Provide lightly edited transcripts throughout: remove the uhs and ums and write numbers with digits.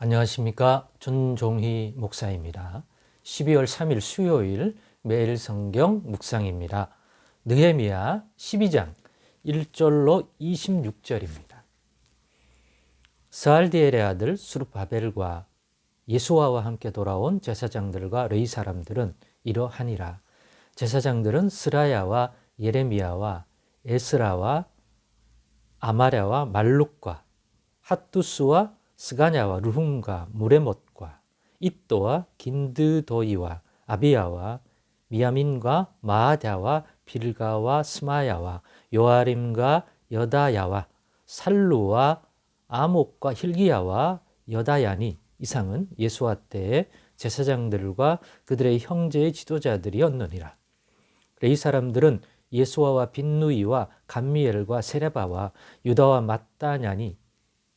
안녕하십니까. 전종희 목사입니다. 12월 3일 수요일 매일 성경 묵상입니다. 느헤미야 12장 1절로 26절입니다. 스알디엘의 아들 스룹바벨과 예수아와 함께 돌아온 제사장들과 레위 사람들은 이러하니라. 제사장들은 스라야와 예레미야와 에스라와 아마랴와 말룩과 핫두스와 스가냐와 르훔과 무레못과 잇도와 긴드도이와 아비야와 미야민과 마아랴와 빌가와 스마야와 요아림과 여다야와 살루와 아목과 힐기야와 여다야니 이상은 예수와 때의 제사장들과 그들의 형제의 지도자들이었느니라. 레위 사람들은 예수아와 빈누이와 감미엘과 세레바와 유다와 마따냐니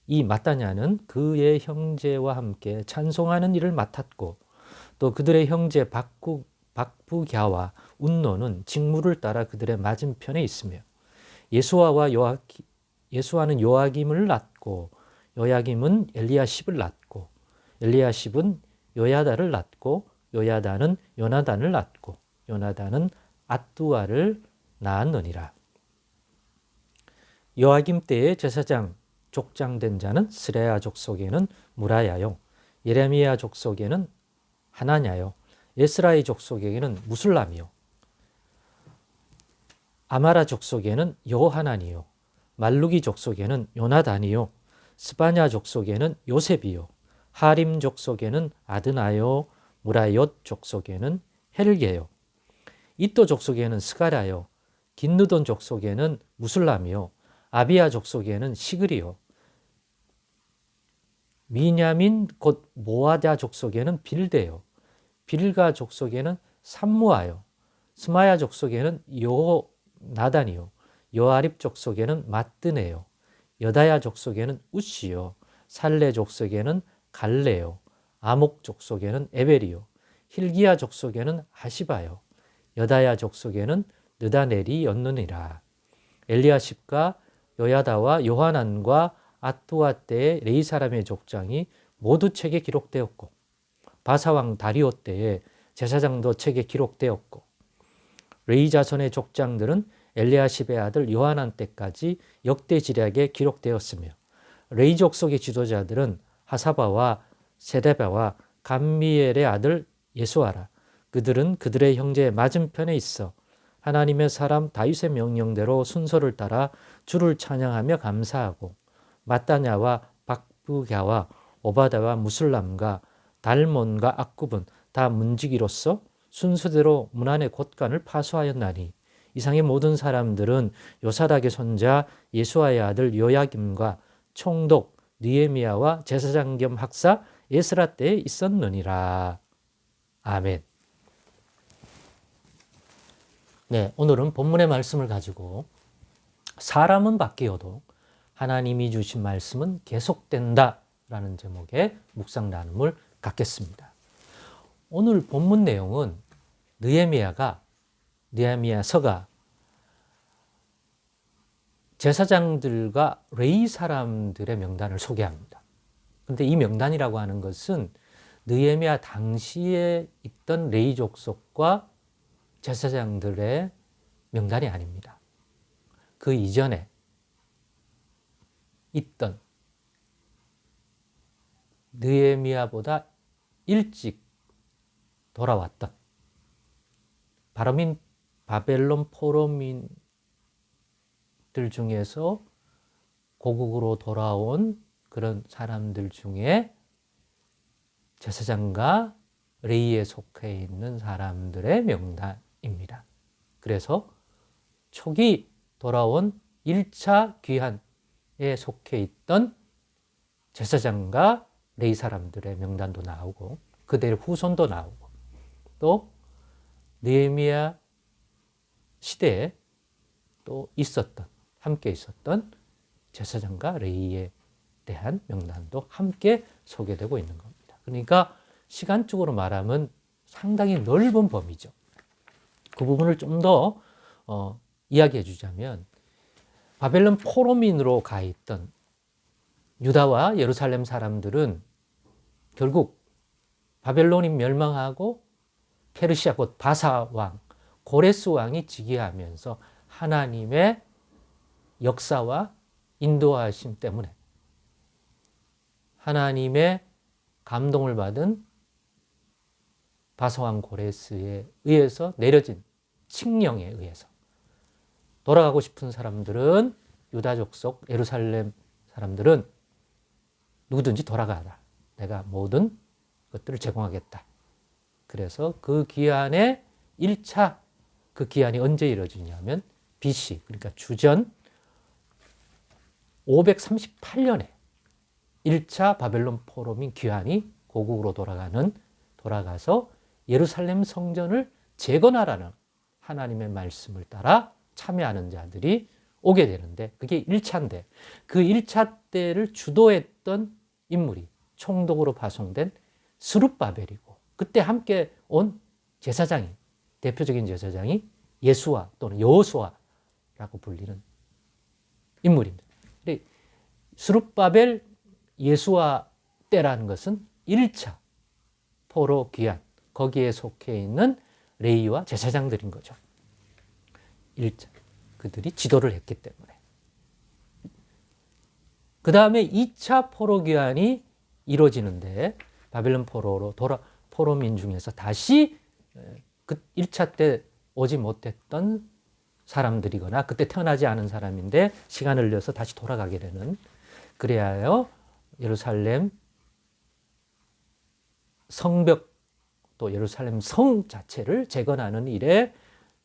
이 마따냐는 그의 형제와 함께 찬송하는 일을 맡았고 또 그들의 형제 박부갸와 운노는 직무를 따라 그들의 맞은편에 있으며 예수아는 요아김을 낳고 요야김은 엘리야십을 낳고 엘리야십은 요야다를 낳고 요야다는 요나단을 낳고 요나단은 앗두아를 낳았느니라. 요아김 때의 제사장 족장된 자는 스레야 족속에는 무라야요, 예레미야 족속에는 하나냐요, 에스라의 족속에는 무술람이요, 아마라 족속에는 여호하나니요, 말루기 족속에는 요나단이요, 스바냐 족속에는 요셉이요, 하림 족속에는 아드나요, 무라옅 족속에는 헬게요, 이또 족속에는 스가랴요, 긴느돈 족속에는 무술람이요, 아비야 족속에는 시그리요, 미냐민 곧 모아자 족속에는 빌데요, 빌가 족속에는 삼무아요, 스마야 족속에는 요나단이요, 요아립 족속에는 마뜨네요, 여다야 족속에는 우시요, 살레 족속에는 갈레요, 아목 족속에는 에벨이요, 힐기야 족속에는 하시바요, 여다야 족속에는 느다넬이었느니라. 엘리야십과 요야다와 요하난과 앗두아 때의 레위 사람의 족장이 모두 책에 기록되었고 바사왕 다리오 때의 제사장도 책에 기록되었고 레위 자손의 족장들은 엘리야십의 아들 요하난 때까지 역대지략에 기록되었으며 레위 족속의 지도자들은 하사바와 세레바와 감미엘의 아들 예수아라. 그들은 그들의 형제의 맞은편에 있어 하나님의 사람 다윗의 명령대로 순서를 따라 주를 찬양하며 감사하고 마따냐와 박부갸와 오바다와 무술람과 달몬과 악굽은 다 문지기로서 순서대로 문안의 곳간을 파수하였나니 이상의 모든 사람들은 요사닥의 손자 예수아의 아들 요야김과 총독 느헤미야와 제사장 겸 학사 에스라 때에 있었느니라. 아멘. 네, 오늘은 본문의 말씀을 가지고 사람은 바뀌어도 하나님이 주신 말씀은 계속된다 라는 제목의 묵상 나눔을 갖겠습니다. 오늘 본문 내용은 느헤미야서가 제사장들과 레위 사람들의 명단을 소개합니다. 그런데 이 명단이라고 하는 것은 느헤미야 당시에 있던 레위 족속과 제사장들의 명단이 아닙니다. 그 이전에 있던 느헤미야보다 일찍 돌아왔던 바벨론 포로민들 중에서 고국으로 돌아온 그런 사람들 중에 제사장과 레위에 속해 있는 사람들의 명단입니다. 그래서 초기 돌아온 1차 귀환에 속해 있던 제사장과 레위 사람들의 명단도 나오고 그들의 후손도 나오고 또 느헤미야 시대에 또 함께 있었던 제사장과 레위에 대한 명단도 함께 소개되고 있는 겁니다. 그러니까 시간적으로 말하면 상당히 넓은 범위죠. 그 부분을 좀 더 이야기해 주자면 바벨론 포로민으로 가 있던 유다와 예루살렘 사람들은 결국 바벨론이 멸망하고 페르시아 곧 바사 왕, 고레스 왕이 즉위하면서 하나님의 역사와 인도하심 때문에 하나님의 감동을 받은 바사 왕 고레스에 의해서 내려진 칙령에 의해서 돌아가고 싶은 사람들은 유다족 속 예루살렘 사람들은 누구든지 돌아가라. 내가 모든 것들을 제공하겠다. 그래서 그 기한에 1차 그 기한이 언제 이루어지냐면 BC 그러니까 주전 538년에 1차 바벨론 포로민 귀환이 고국으로 돌아가서 예루살렘 성전을 재건하라는 하나님의 말씀을 따라 참여하는 자들이 오게 되는데 그게 1차인데 그 1차 때를 주도했던 인물이 총독으로 파송된 스룹바벨이고 그때 함께 온 제사장이 대표적인 제사장이 예수와 또는 여호수아라고 불리는 인물입니다. 스룹바벨 예수와 때라는 것은 1차 포로 귀환 거기에 속해 있는 레위와 제사장들인 거죠. 1차 그들이 지도를 했기 때문에 그 다음에 2차 포로 귀환이 이루어지는데 바벨론 포로민 중에서 다시 그 1차 때 오지 못했던 사람들이거나 그때 태어나지 않은 사람인데 시간을 흘려서 다시 돌아가게 되는 그래야 예루살렘 성벽 또 예루살렘 성 자체를 재건하는 일에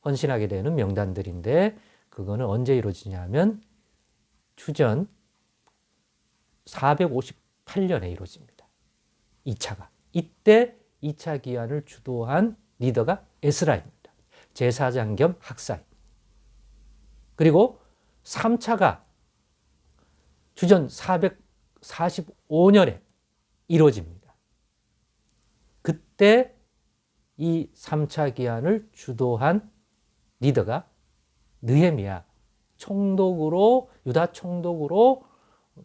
헌신하게 되는 명단들인데 그거는 언제 이루어지냐면 주전 458년에 이루어집니다. 2차가. 이때 2차 기한을 주도한 리더가 에스라입니다. 제사장 겸 학사입니다. 그리고 3차가 주전 445년에 이루어집니다. 그때 이 3차 기한을 주도한 리더가 느헤미야 총독으로 유다 총독으로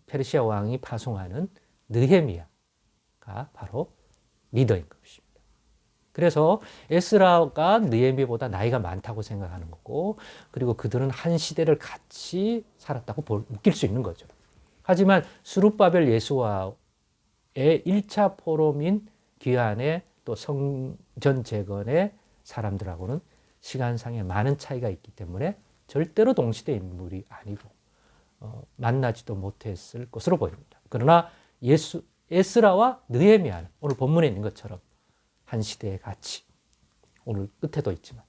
페르시아 왕이 파송하는 느헤미야가 바로 리더인 것입니다. 그래서 에스라가 느헤미야보다 나이가 많다고 생각하는 거고 그리고 그들은 한 시대를 같이 살았다고 느낄 수 있는 거죠. 하지만 스룹바벨 예수와의 1차 포로민 귀환의 또 성전 재건의 사람들하고는 시간상의 많은 차이가 있기 때문에 절대로 동시대 인물이 아니고 만나지도 못했을 것으로 보입니다. 그러나 에스라와 느헤미야는 오늘 본문에 있는 것처럼 한 시대에 같이 오늘 끝에도 있지만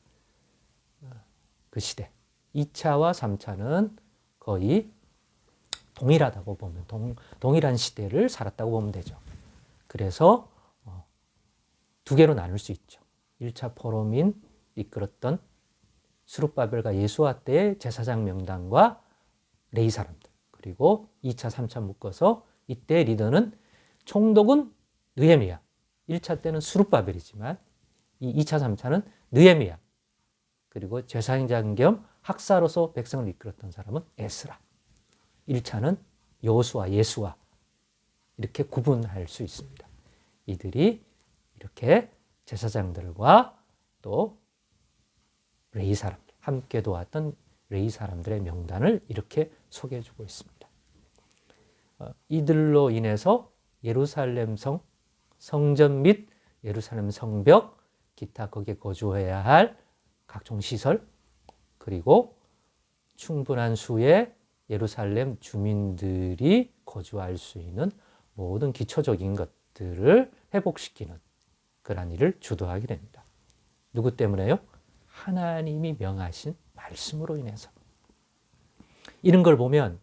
그 시대 2차와 3차는 거의 동일하다고 보면 동일한 시대를 살았다고 보면 되죠. 그래서 두 개로 나눌 수 있죠. 1차 포로민 이끌었던 스룹바벨과 예수와 때의 제사장 명단과 레위 사람들 그리고 2차 3차 묶어서 이때 리더는 총독은 느헤미야 1차 때는 스룹바벨이지만 이 2차 3차는 느헤미야 그리고 제사장 겸 학사로서 백성을 이끌었던 사람은 에스라 1차는 여호수아 예수와 이렇게 구분할 수 있습니다. 이들이 이렇게 제사장들과 또 레위 사람들 함께 도왔던 레위 사람들의 명단을 이렇게 소개해주고 있습니다. 이들로 인해서 예루살렘 성전 및 예루살렘 성벽 기타 거기에 거주해야 할 각종 시설 그리고 충분한 수의 예루살렘 주민들이 거주할 수 있는 모든 기초적인 것들을 회복시키는 그런 일을 주도하게 됩니다. 누구 때문에요? 하나님이 명하신 말씀으로 인해서. 이런 걸 보면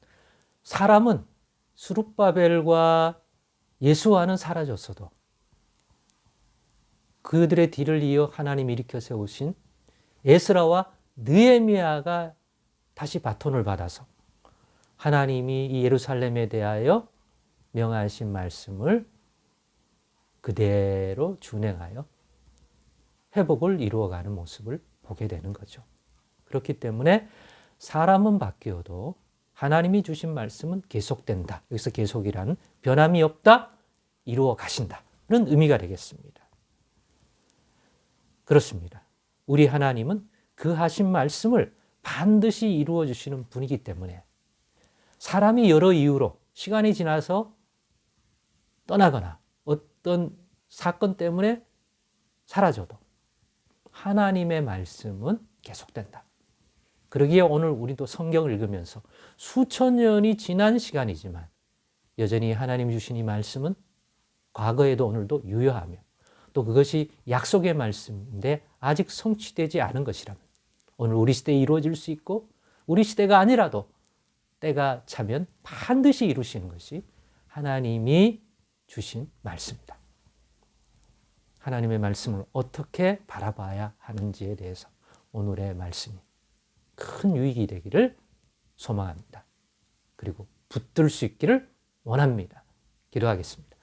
사람은 스룹바벨과 예수와는 사라졌어도 그들의 뒤를 이어 하나님이 일으켜 세우신 에스라와 느헤미야가 다시 바톤을 받아서 하나님이 이 예루살렘에 대하여 명하신 말씀을 그대로 준행하여 회복을 이루어가는 모습을 보게 되는 거죠. 그렇기 때문에 사람은 바뀌어도 하나님이 주신 말씀은 계속된다. 여기서 계속이라는 변함이 없다, 이루어 가신다. 의미가 되겠습니다. 그렇습니다. 우리 하나님은 그 하신 말씀을 반드시 이루어 주시는 분이기 때문에 사람이 여러 이유로 시간이 지나서 떠나거나 어떤 사건 때문에 사라져도 하나님의 말씀은 계속된다. 그러기에 오늘 우리도 성경을 읽으면서 수천 년이 지난 시간이지만 여전히 하나님 주신 이 말씀은 과거에도 오늘도 유효하며 또 그것이 약속의 말씀인데 아직 성취되지 않은 것이라면 오늘 우리 시대에 이루어질 수 있고 우리 시대가 아니라도 때가 차면 반드시 이루시는 것이 하나님이 주신 말씀이다. 하나님의 말씀을 어떻게 바라봐야 하는지에 대해서 오늘의 말씀이 큰 유익이 되기를 소망합니다. 그리고 붙들 수 있기를 원합니다. 기도하겠습니다.